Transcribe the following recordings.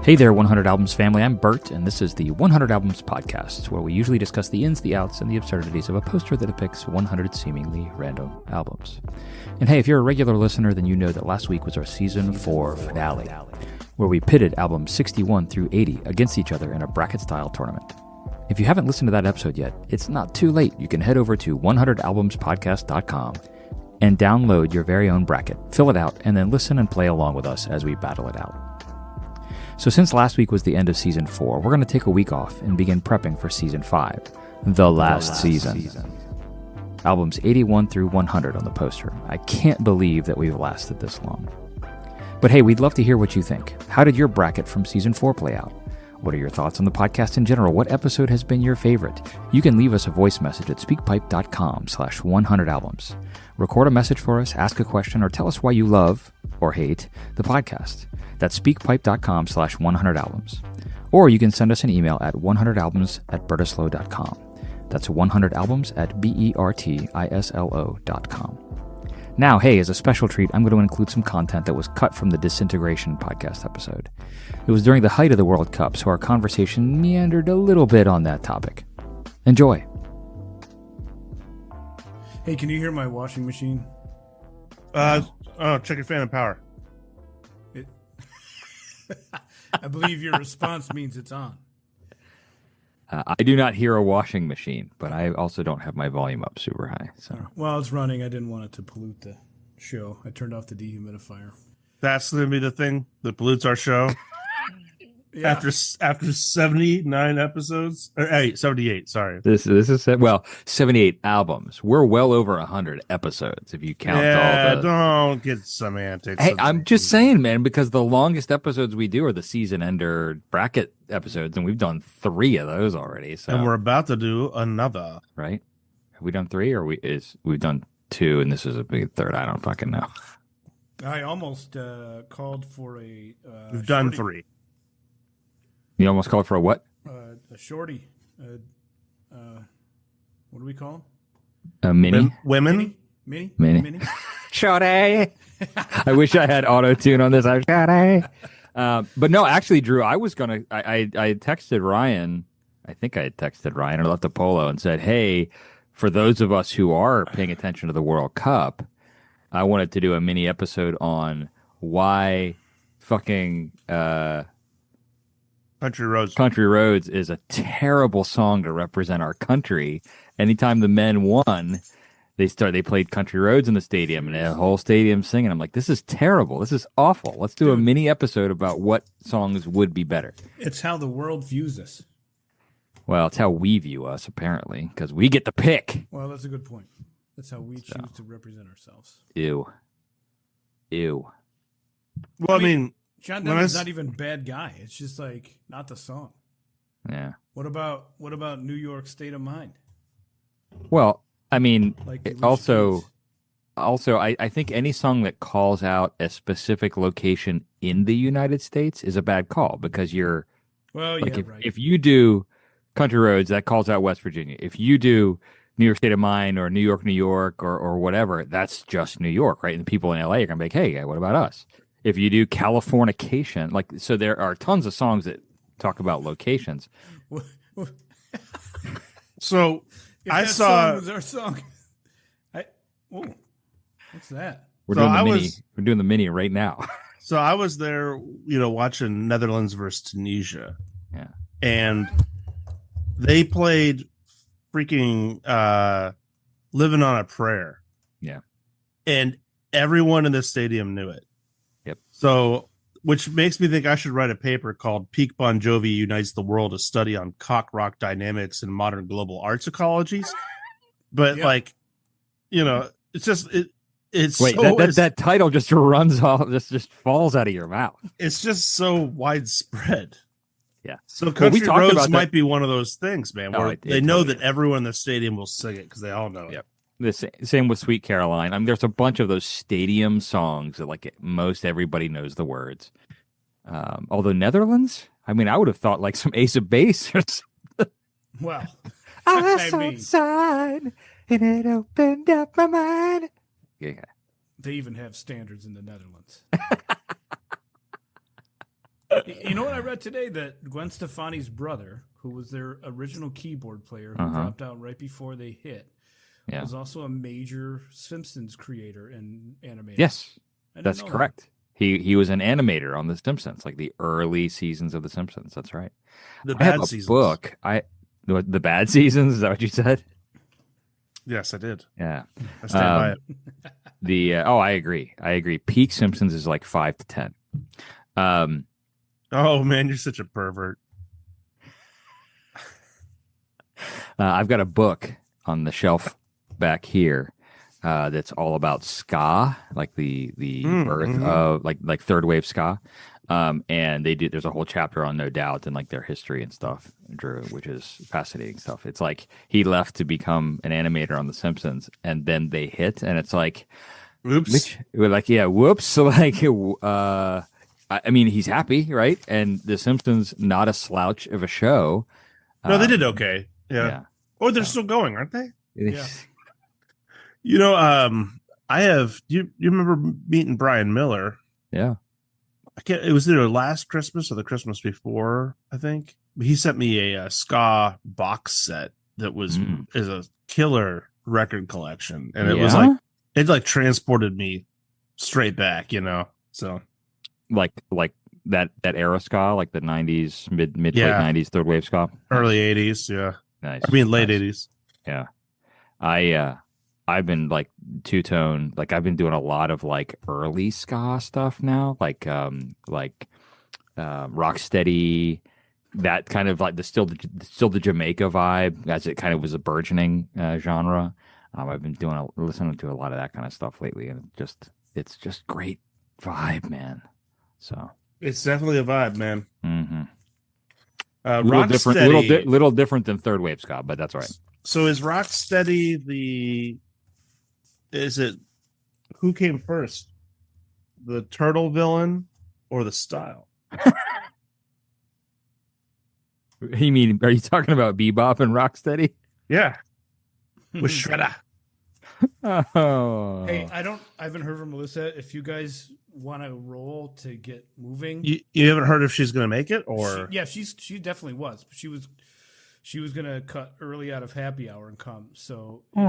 Hey there, 100 Albums family. I'm Bert, and this is the 100 Albums podcast, where we usually discuss the ins, the outs, and the absurdities of a poster that depicts 100 seemingly random albums. And hey, if you're a regular listener, then you know that last week was our Season 4 finale, where we pitted albums 61 through 80 against each other in a bracket-style tournament. If you haven't listened to that episode yet, it's not too late. You can head over to 100albumspodcast.com and download your very own bracket, fill it out, and then listen and play along with us as we battle it out. So since last week was the end of Season 4, we're going to take a week off and begin prepping for Season 5, the last season. Albums 81 through 100 on the poster. I can't believe that we've lasted this long. But hey, we'd love to hear what you think. How did your bracket from Season 4 play out? What are your thoughts on the podcast in general? What episode has been your favorite? You can leave us a voice message at speakpipe.com/100albums. Record a message for us, ask a question, or tell us why you love or hate the podcast. That's speakpipe.com/100albums. Or you can send us an email at 100albums@bertislo.com. That's 100albums@bertislo.com. Now, hey, as a special treat, I'm going to include some content that was cut from the Disintegration podcast episode. It was during the height of the World Cup, so our conversation meandered a little bit on that topic. Enjoy. Hey, can you hear my washing machine? Check your fan and power. I believe your response means it's on. I do not hear a washing machine, but I also don't have my volume up super high. So, well, it's running. I didn't want it to pollute the show. I turned off the dehumidifier. That's going to be the thing that pollutes our show. Yeah. After 79 episodes, or 78. Sorry, this is 78 albums. We're well over 100 episodes if you count all the. Don't get semantics. Hey, I'm just saying, man, because the longest episodes we do are the season ender bracket episodes, and we've done 3 of those already. So, and we're about to do another. Right? Have we done 3, or we've done 2, and this is a big third? I don't fucking know. I almost called for a. We've done 3. You almost called for a what? A shorty. What do we call A mini? Women? Mini? Shorty! I wish I had auto-tune on this. I'm shorty! But no, actually, Drew, I was going to... I texted Ryan. I think I had texted Ryan or left a polo and said, hey, for those of us who are paying attention to the World Cup, I wanted to do a mini episode on why fucking... Country Roads is a terrible song to represent our country. Anytime the men won, they played Country Roads in the stadium, and the whole stadium singing. I'm like, this is terrible. This is awful. Let's do a mini episode about what songs would be better. It's how the world views us. Well, it's how we view us, apparently, because we get to pick. Well, that's a good point. That's how we choose to represent ourselves. Ew. Well, I mean John Denver's not even a bad guy. It's just like not the song. Yeah. What about New York State of Mind? Well, I mean, Like also, I think any song that calls out a specific location in the United States is a bad call because you're. Well, like yeah, right. If you do Country Roads, that calls out West Virginia. If you do New York State of Mind or New York, or whatever, that's just New York, right? And the people in LA are gonna be like, hey, what about us? If you do Californication, so there are tons of songs that talk about locations. So if I that saw song was our song. What's that? We're So doing the I mini. was- We're doing the mini right now. So I was there, watching Netherlands versus Tunisia. Yeah. And they played freaking Living on a Prayer. Yeah. And everyone in the stadium knew it. Yep. So, which makes me think I should write a paper called Peak Bon Jovi Unites the World, a study on cock rock dynamics and modern global arts ecologies. But it's just it's Wait, so, that title just runs off, just falls out of your mouth. it's just so widespread. Yeah. So Country talked Roads about that- might be one of those things, man, where it they know totally that everyone in the stadium will sing it because they all know Yep. it. The same with Sweet Caroline. I mean, there's a bunch of those stadium songs that most everybody knows the words. Although Netherlands, I mean, I would have thought like some Ace of Base or something. Well, I saw a sign and it opened up my mind. Yeah. they even have standards in the Netherlands. You know what I read today? That Gwen Stefani's brother, who was their original keyboard player, who dropped out right before they hit, was also a major Simpsons creator and animator. Yes, that's correct. He was an animator on The Simpsons, like the early seasons of The Simpsons. That's right. The bad seasons. Book. The bad seasons. Is that what you said? Yes, I did. Yeah, I stand by it. I agree. Peak Simpsons is like 5 to 10. Oh man, you're such a pervert. I've got a book on the shelf back here that's all about ska, like the birth of like third wave ska. And there's a whole chapter on No Doubt and like their history and stuff, Drew, which is fascinating stuff. It's like he left to become an animator on The Simpsons, and then they hit, and it's like, oops. We're like, yeah, whoops. So like, I mean, he's happy, right? And The Simpsons, not a slouch of a show. No, they did okay. Yeah. Oh, they're still going, aren't they? Yeah. You know, I have. You remember meeting Brian Miller? Yeah. It was either last Christmas or the Christmas before, I think. He sent me a ska box set that is a killer record collection, and it was like transported me straight back, you know. So like that era ska, like the 90s, mid late 90s third wave ska, early 80s, yeah. Nice. I mean late 80s. Yeah. I've been like two-tone, like I've been doing a lot of like early ska stuff now, like Rocksteady, that kind of like still the Jamaica vibe, as it kind of was a burgeoning genre. I've been listening to a lot of that kind of stuff lately, and it's just great vibe, man. So it's definitely a vibe, man. Mm-hmm. Rocksteady, little different than third wave ska, but that's all right. So is Rocksteady who came first? The turtle villain or the style? Are you talking about Bebop and Rocksteady? Yeah. With Shredder. Oh. Hey, I haven't heard from Melissa. If you guys want to roll to get moving. You haven't heard if she's going to make it, or? She definitely was. But she was going to cut early out of happy hour and come. So, well,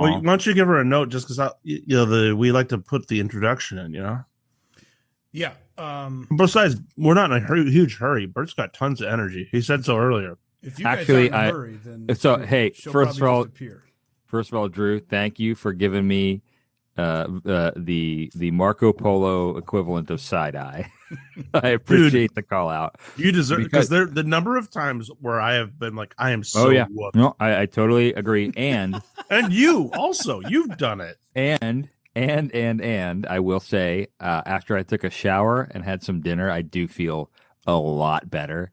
why don't you give her a note, just because we like to put the introduction in, you know? Yeah. Besides, we're not in a huge hurry. Bert's got tons of energy. He said so earlier. If you guys aren't in a hurry, then she'll first of all, Drew, thank you for giving me the Marco Polo equivalent of side eye. I appreciate the call out. You deserve, because the number of times where I have been like, I am so whooped. No, I totally agree. And and you also, you've done it. And I will say, after I took a shower and had some dinner, I do feel a lot better.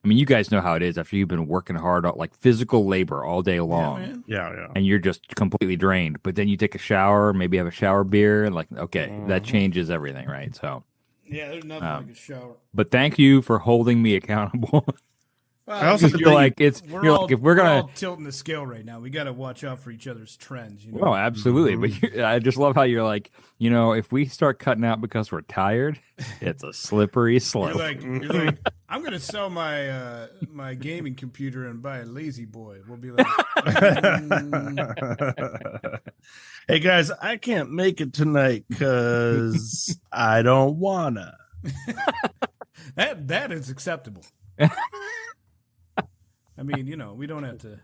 I mean, you guys know how it is after you've been working hard, like physical labor all day long. Yeah. And you're just completely drained. But then you take a shower, maybe have a shower beer, and like, okay, that changes everything, right? So, yeah, there's nothing like a shower. But thank you for holding me accountable. I also if we're all tilting the scale right now. We got to watch out for each other's trends. You know? Oh, absolutely. But I just love how you're like, if we start cutting out because we're tired, it's a slippery slope. You're like, I'm going to sell my my gaming computer and buy a lazy boy. We'll be like, hey guys, I can't make it tonight because I don't wanna. That is acceptable. I mean, we don't have to.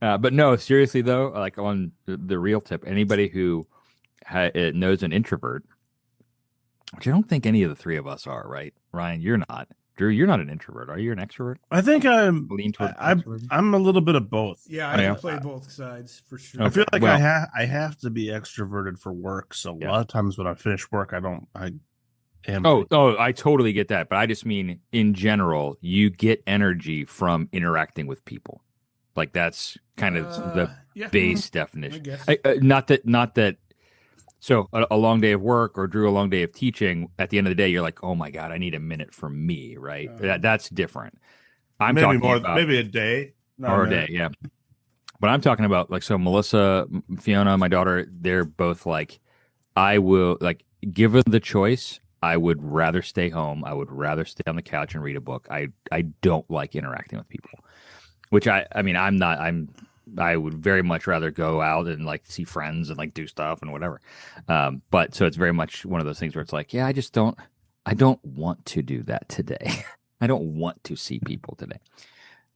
But no, seriously though, like on the real tip, anybody who knows an introvert, which I don't think any of the three of us are, right? Ryan, you're not. Drew, you're not an introvert. Are you an extrovert? I think I'm extrovert? I'm a little bit of both. Yeah, I can play both sides for sure. I feel like I have to be extroverted for work. So a lot of times when I finish work, I am. Oh, I totally get that. But I just mean in general, you get energy from interacting with people. Like that's kind of the base definition. I guess. Not that. So a long day of work or Drew, a long day of teaching, at the end of the day, you're like, oh my God, I need a minute for me, right? That's different. I'm maybe talking more, about maybe a day. Or a day, yeah. But I'm talking about like, so Melissa, Fiona, my daughter, they're both like, I will, like, given the choice, I would rather stay home. I would rather stay on the couch and read a book. I don't like interacting with people, which I mean, I would very much rather go out and like see friends and like do stuff and whatever. But so it's very much one of those things where it's like, yeah, I don't want to do that today. I don't want to see people today.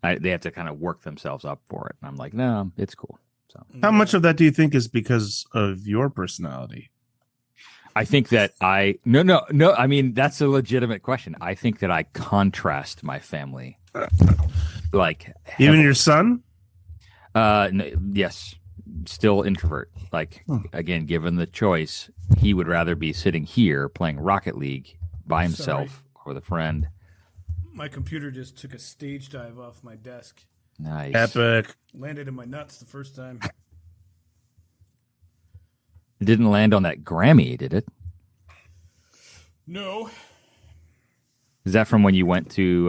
They have to kind of work themselves up for it. And I'm like, no, it's cool. So how much of that do you think is because of your personality? I think that no. I mean, that's a legitimate question. I think that I contrast my family, like even your son. Yes, still introvert. Like again, given the choice, he would rather be sitting here playing Rocket League by himself or with a friend. My computer just took a stage dive off my desk. Nice. Epic. Landed in my nuts the first time. It didn't land on that Grammy, did it? No. Is that from when you went to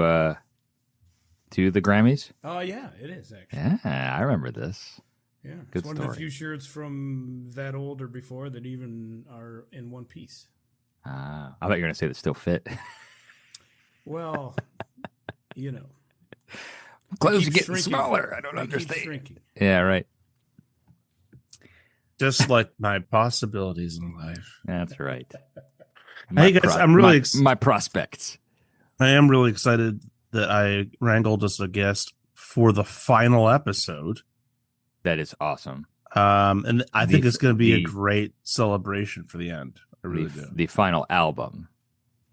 the Grammys? Oh, yeah, it is, actually. Yeah, I remember this. Yeah, Good it's one story. of the few shirts from that old or before that even are in one piece. I thought you were going to say that still fit. Well, you know. Clothes are getting smaller. I don't understand. Shrinking. Yeah, right. Just like my possibilities in life. That's right. Hey guys, I'm really my prospects. I am really excited that I wrangled us a guest for the final episode. That is awesome. And I think it's going to be a great celebration for the end. I really do. The final album.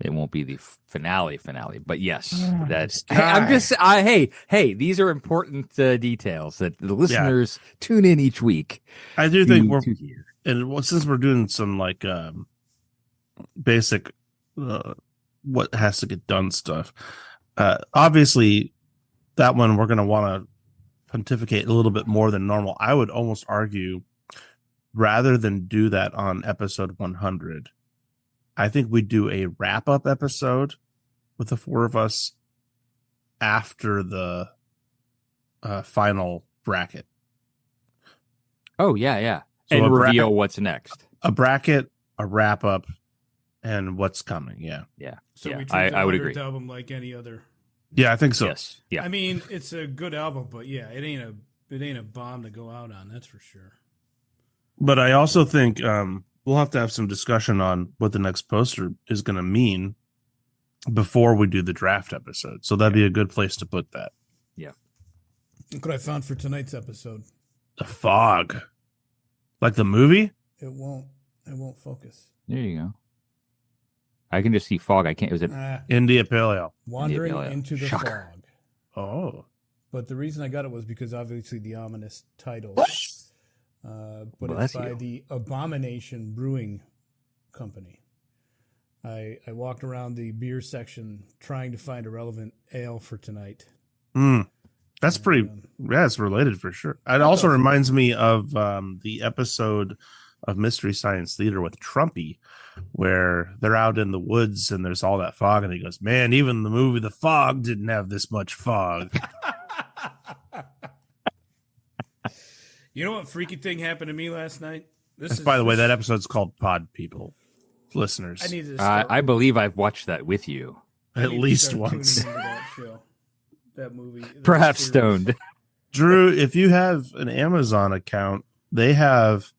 It won't be the finale, but yes, that's. Hey, these are important details that the listeners tune in each week. I do think since we're doing some like basic what has to get done stuff. Obviously, that one we're going to want to pontificate a little bit more than normal. I would almost argue, rather than do that on episode 100. I think we do a wrap-up episode with the four of us after the final bracket. Oh, yeah. So and reveal what's next. A bracket, a wrap-up, and what's coming. Yeah. So we treat I would agree. Album like any other. Yeah, I think so. Yes. Yeah. I mean, it's a good album, but yeah, it ain't a bomb to go out on. That's for sure. But I also think we'll have to have some discussion on what the next poster is going to mean before we do the draft episode. So that'd be a good place to put that. Yeah. Look what I found for tonight's episode. The fog. Like the movie? It won't focus. There you go. I can just see fog. I can't. Was it India Pale Ale? Wandering into the Shocker. fog. Oh. But the reason I got it was because obviously the ominous title. But it's by the Abomination Brewing Company. I walked around the beer section trying to find a relevant ale for tonight. That's pretty. Yeah, it's related for sure. It also reminds me of the episode of Mystery Science Theater with Trumpy, where they're out in the woods and there's all that fog, and he goes, "Man, even the movie The Fog didn't have this much fog." You know what freaky thing happened to me last night? By the way, that episode's called Pod People. Listeners, I believe I've watched that with you at least once. That movie, perhaps stoned. Drew, if you have an Amazon account, they have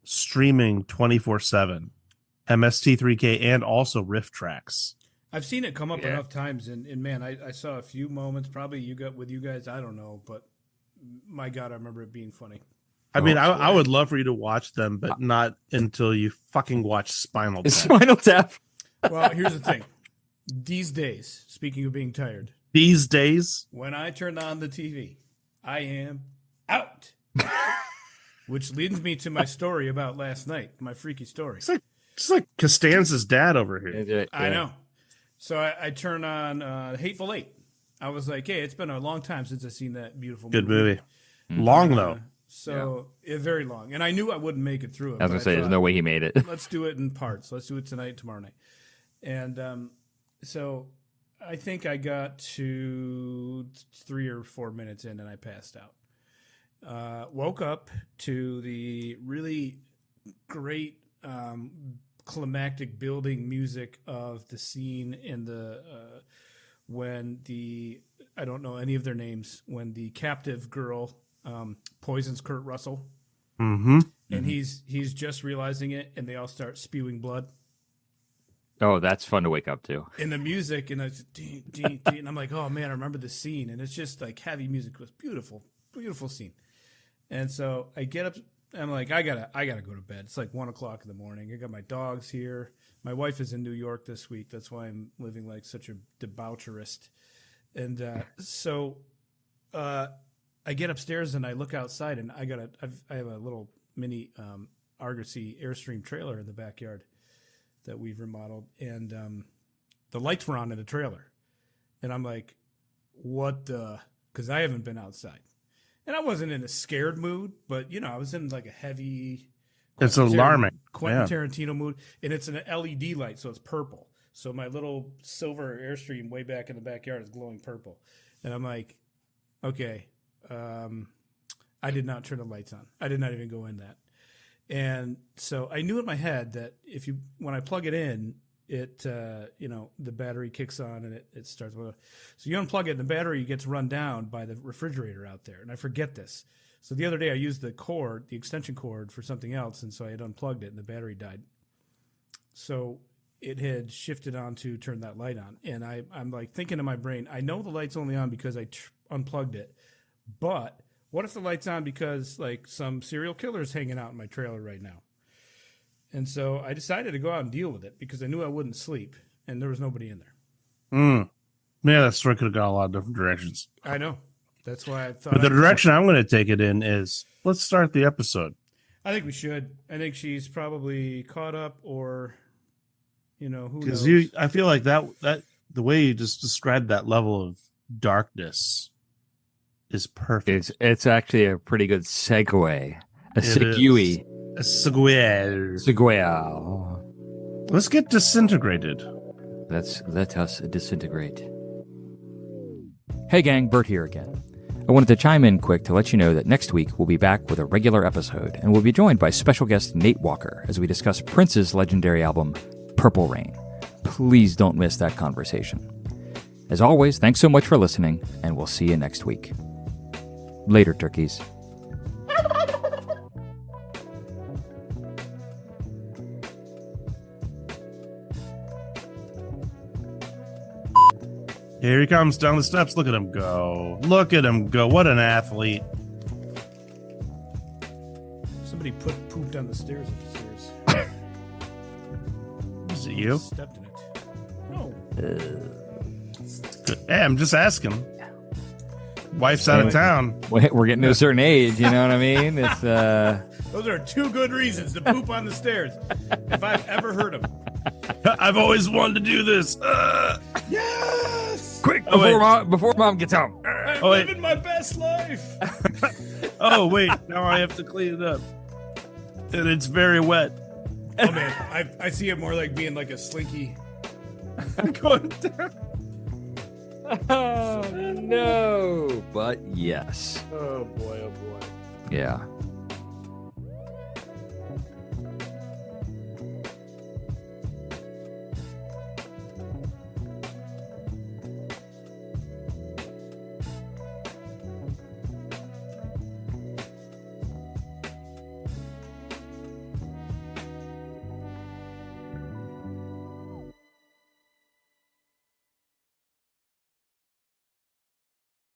streaming 24/7, MST3K, and also riff tracks. I've seen it come up enough times, and man, I saw a few moments. Probably you got with you guys. I don't know, but my God, I remember it being funny. I mean, I would love for you to watch them, but not until you fucking watch Spinal Tap. Spinal Tap. Well, here's the thing. These days, speaking of being tired. These days? When I turn on the TV, I am out. Which leads me to my story about last night, my freaky story. It's like Costanza's dad over here. Yeah. I know. So I turn on Hateful Eight. I was like, hey, it's been a long time since I've seen that beautiful movie. Good movie. Long, though. Very long. And I knew I wouldn't make it through it. I was going to say, there's no way he made it. Let's do it in parts. Let's do it tonight, tomorrow night. And so I think I got to 3 or 4 minutes in and I passed out. Woke up to the really great climactic building music of the scene in the when the I don't know any of their names, when the captive girl poisons Kurt Russell. Mm-hmm. And he's just realizing it, and they all start spewing blood. Oh, that's fun to wake up to. In the music, and and I'm like, oh man, I remember this scene, and it's just like heavy music. It was beautiful, beautiful scene. And so I get up, I'm like, I gotta go to bed. It's like 1:00 in the morning. I got my dogs here. My wife is in New York this week. That's why I'm living like such a debaucherist. And so I get upstairs and I look outside, and I have a little mini Argosy Airstream trailer in the backyard that we've remodeled, and the lights were on in the trailer, and I'm like, what the, because I haven't been outside, and I wasn't in a scared mood, but I was in like a heavy it's alarming Quentin Tarantino mood, and it's an LED light, so it's purple, so my little silver Airstream way back in the backyard is glowing purple, and I'm like, okay, I did not turn the lights on. I did not even go in that. And so I knew in my head that when I plug it in, it, the battery kicks on and it starts. So you unplug it and the battery gets run down by the refrigerator out there. And I forget this. So the other day I used the extension cord for something else. And so I had unplugged it and the battery died. So it had shifted on to turn that light on. And I'm like thinking in my brain, I know the light's only on because I unplugged it, but what if the light's on because like some serial killer is hanging out in my trailer right now? And so I decided to go out and deal with it because I knew I wouldn't sleep and there was nobody in there. Yeah, that story could have gone a lot of different directions. I know. That's why I thought. But the direction I'm going to take it in is let's start the episode. I think we should. I think she's probably caught up or, who knows? Because I feel like that the way you just described that level of darkness is perfect. It's actually a pretty good segue. A segue. A segue. Segue. Let's get disintegrated. Let us disintegrate. Hey gang, Bert here again. I wanted to chime in quick to let you know that next week we'll be back with a regular episode, and we'll be joined by special guest Nate Walker as we discuss Prince's legendary album, Purple Rain. Please don't miss that conversation. As always, thanks so much for listening, and we'll see you next week. Later, turkeys. Here he comes down the steps. Look at him go. Look at him go. What an athlete. Somebody put poop down the stairs upstairs. Is it you? Stepped in it. No. Hey, I'm just asking. Wife's out of town. We're getting to a certain age, you know what I mean? It's Those are two good reasons to poop on the stairs, if I've ever heard them. I've always wanted to do this. Yes! Quick, before mom gets home. I'm living my best life. Oh, wait. Now I have to clean it up. And it's very wet. Oh, man. I see it more like being like a slinky. Going down. Oh, no. But yes. Oh, boy. Oh, boy. Yeah.